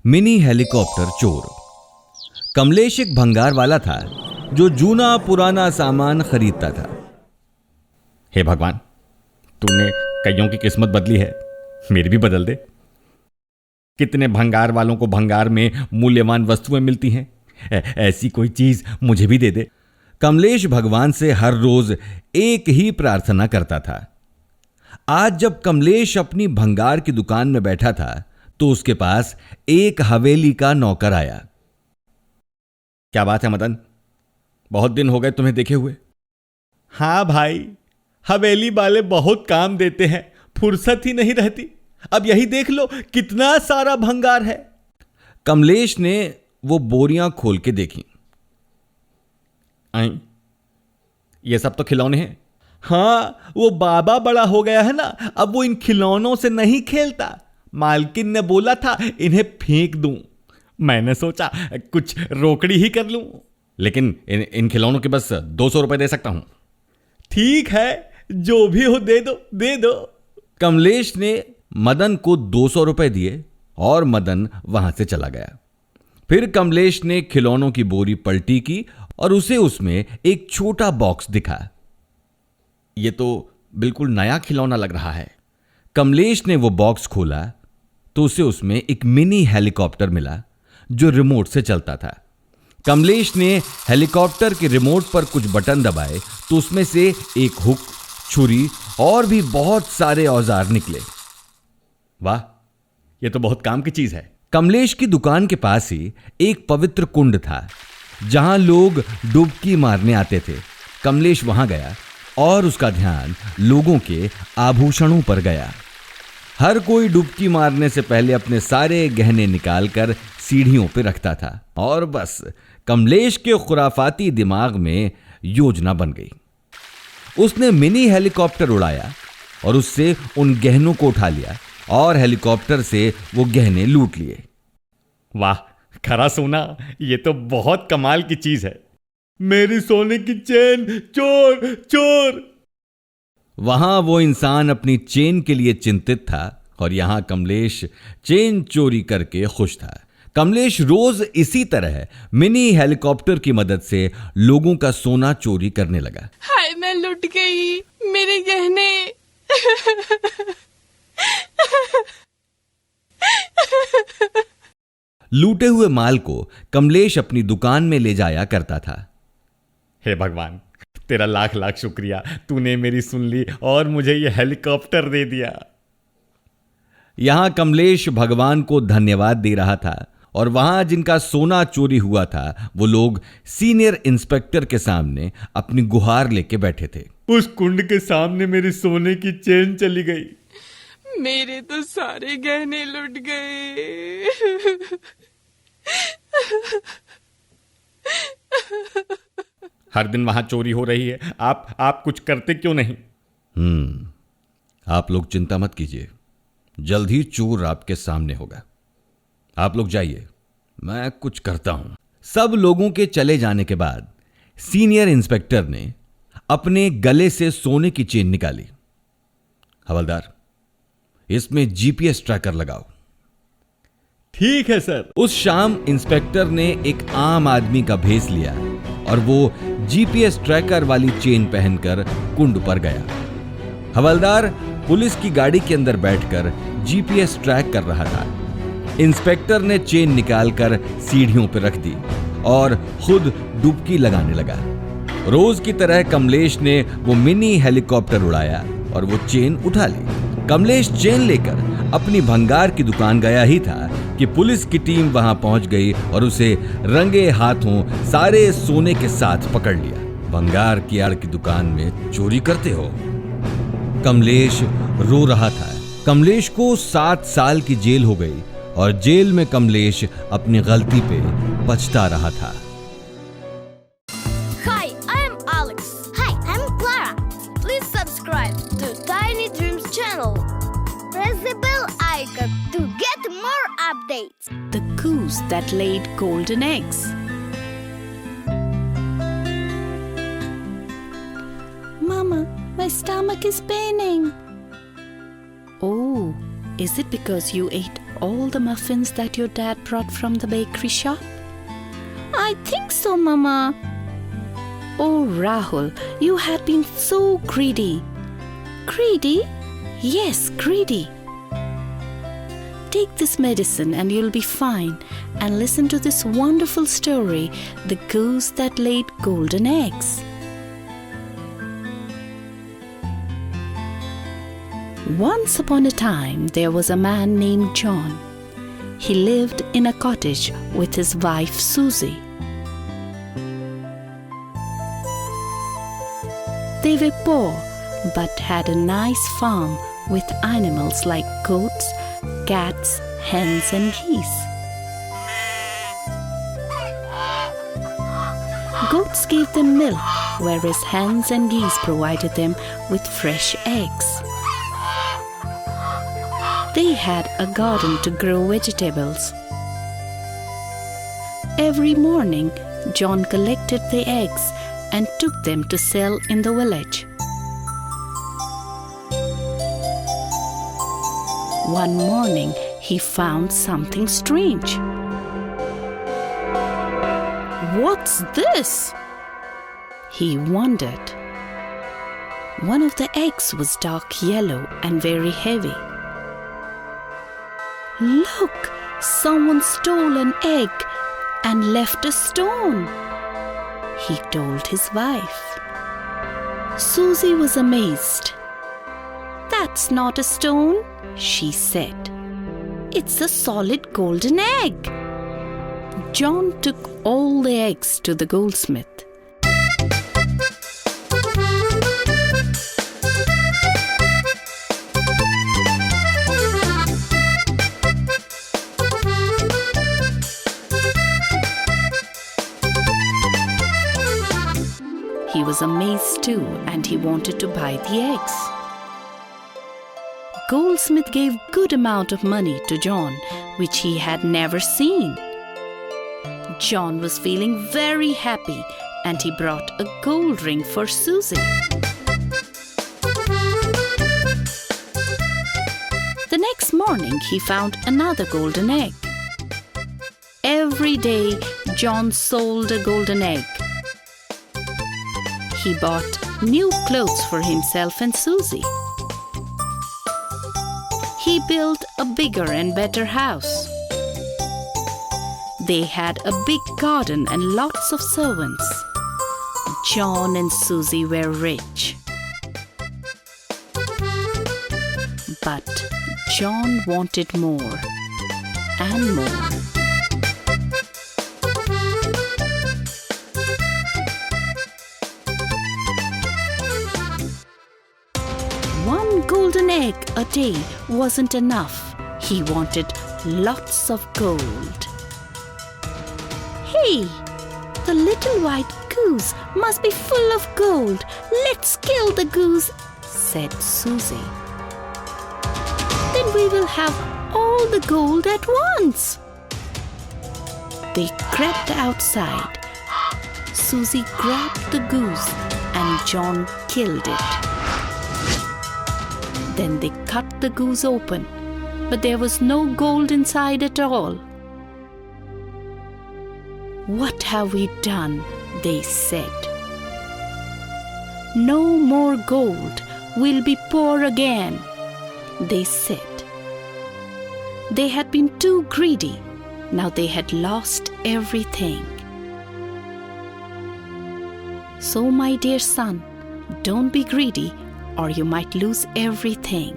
Mini helicopter चोर। कमलेश एक भंगार वाला था जो जूना पुराना सामान खरीदता था। हे भगवान, तूने कईयों की किस्मत बदली है, मेरी भी बदल दे। कितने भंगार वालों को भंगार में मूल्यवान वस्तुएं मिलती हैं, ऐसी कोई चीज मुझे भी दे दे। कमलेश भगवान से हर रोज एक ही प्रार्थना करता था। आज जब कमलेश अपनी भंगार की दुकान में बैठा था तो उसके पास एक हवेली का नौकर आया। क्या बात है मदन, बहुत दिन हो गए तुम्हें देखे हुए। हाँ भाई, हवेली वाले बहुत काम देते हैं, फुर्सत ही नहीं रहती। अब यही देख लो कितना सारा भंगार है। कमलेश ने वो बोरियां खोल के देखी। ये सब तो खिलौने हैं। हाँ, वो बाबा बड़ा हो गया है ना, अब वो इन खिलौनों से नहीं खेलता। मालकिन ने बोला था इन्हें फेंक दूं। मैंने सोचा कुछ रोकड़ी ही कर लूं, लेकिन इन खिलौनों के बस 200 रुपए दे सकता हूं। ठीक है, जो भी हो दे दो दे दो। कमलेश ने मदन को 200 रुपए दिए और मदन वहां से चला गया। फिर कमलेश ने खिलौनों की बोरी पलटी की और उसे उसमें एक छोटा बॉक्स दिखा। यह तो बिल्कुल नया खिलौना लग रहा है। कमलेश ने वो बॉक्स खोला तो उसे उसमें एक मिनी हेलीकॉप्टर मिला जो रिमोट से चलता था। कमलेश ने हेलीकॉप्टर के रिमोट पर कुछ बटन दबाए तो उसमें से एक हुक, छुरी और भी बहुत सारे औजार निकले। वाह, यह तो बहुत काम की चीज है। कमलेश की दुकान के पास ही एक पवित्र कुंड था जहां लोग डुबकी मारने आते थे। कमलेश वहां गया और उसका ध्यान लोगों के आभूषणों पर गया। हर कोई डुबकी मारने से पहले अपने सारे गहने निकालकर सीढ़ियों पर रखता था और बस कमलेश के खुराफाती दिमाग में योजना बन गई। उसने मिनी हेलीकॉप्टर उड़ाया और उससे उन गहनों को उठा लिया और हेलीकॉप्टर से वो गहने लूट लिए। वाह, खरा सोना, ये तो बहुत कमाल की चीज है। मेरी सोने की चेन चोर चोर। वहां वो इंसान अपनी चेन के लिए चिंतित था और यहां कमलेश चेन चोरी करके खुश था। कमलेश रोज इसी तरह मिनी हेलीकॉप्टर की मदद से लोगों का सोना चोरी करने लगा। हाय, मैं लुट गई, मेरे गहने। लूटे हुए माल को कमलेश अपनी दुकान में ले जाया करता था। हे भगवान, तेरा लाख लाख शुक्रिया, तूने मेरी सुन ली और मुझे यह हेलीकॉप्टर दे दिया। यहां कमलेश भगवान को धन्यवाद दे रहा था और वहां जिनका सोना चोरी हुआ था वो लोग सीनियर इंस्पेक्टर के सामने अपनी गुहार लेके बैठे थे। उस कुंड के सामने मेरी सोने की चेन चली गई। मेरे तो सारे गहने लुट गए। हर दिन वहां चोरी हो रही है, आप कुछ करते क्यों नहीं? आप लोग चिंता मत कीजिए, जल्द ही चोर आपके सामने होगा। आप लोग जाइए, मैं कुछ करता हूं। सब लोगों के चले जाने के बाद सीनियर इंस्पेक्टर ने अपने गले से सोने की चेन निकाली। हवलदार, इसमें जीपीएस ट्रैकर लगाओ। ठीक है सर। उस शाम इंस्पेक्टर ने एक आम आदमी का भेस लिया और वो जीपीएस ट्रैकर वाली चेन पहनकर कुंड पर गया। हवलदार पुलिस की गाड़ी के अंदर बैठकर जीपीएस ट्रैक कर रहा था। इंस्पेक्टर ने चेन निकालकर सीढ़ियों पर रख दी और खुद डुबकी लगाने लगा। रोज की तरह कमलेश ने वो मिनी हेलीकॉप्टर उड़ाया और वो चेन उठा ली। कमलेश चेन लेकर अपनी भंगार की दुकान गया ही था कि पुलिस की टीम वहां पहुंच गई और उसे रंगे हाथों सारे सोने के साथ पकड़ लिया। भंगार की आड़ की दुकान में चोरी करते हो? कमलेश रो रहा था। कमलेश को 7 साल की जेल हो गई और जेल में कमलेश अपनी गलती पे पछता रहा था। Hi, I am Alex. Hi, I'm Clara. Please subscribe to Tiny Dreams channel. Press the bell icon to get more updates. The goose that laid golden eggs. Mama, my stomach is paining. Oh, is it because you ate all the muffins that your dad brought from the bakery shop? I think so, Mama. Oh, Rahul, you had been so greedy. Greedy? Yes, greedy. Take this medicine and you'll be fine. And listen to this wonderful story, The Goose That Laid Golden Eggs. Once upon a time, there was a man named John. He lived in a cottage with his wife Susie. They were poor but had a nice farm with animals like goats, cats, hens and geese. Goats gave them milk, whereas hens and geese provided them with fresh eggs. They had a garden to grow vegetables. Every morning, John collected the eggs and took them to sell in the village. One morning, he found something strange. What's this? He wondered. One of the eggs was dark yellow and very heavy. Look, someone stole an egg and left a stone, he told his wife. Susie was amazed. That's not a stone, she said. It's a solid golden egg. John took all the eggs to the goldsmith. He was amazed too, and he wanted to buy the eggs. Goldsmith gave good amount of money to John, which he had never seen. John was feeling very happy, and he brought a gold ring for Susie. The next morning, he found another golden egg. Every day, John sold a golden egg. He bought new clothes for himself and Susie. He built a bigger and better house. They had a big garden and lots of servants. John and Susie were rich. But John wanted more and more. One golden egg a day wasn't enough. He wanted lots of gold. Hey, the little white goose must be full of gold. Let's kill the goose, said Susie. Then we will have all the gold at once. They crept outside. Susie grabbed the goose and John killed it. Then they cut the goose open, but there was no gold inside at all. "What have we done?" they said. "No more gold. We'll be poor again," they said. They had been too greedy. Now they had lost everything. So, my dear son, don't be greedy or you might lose everything.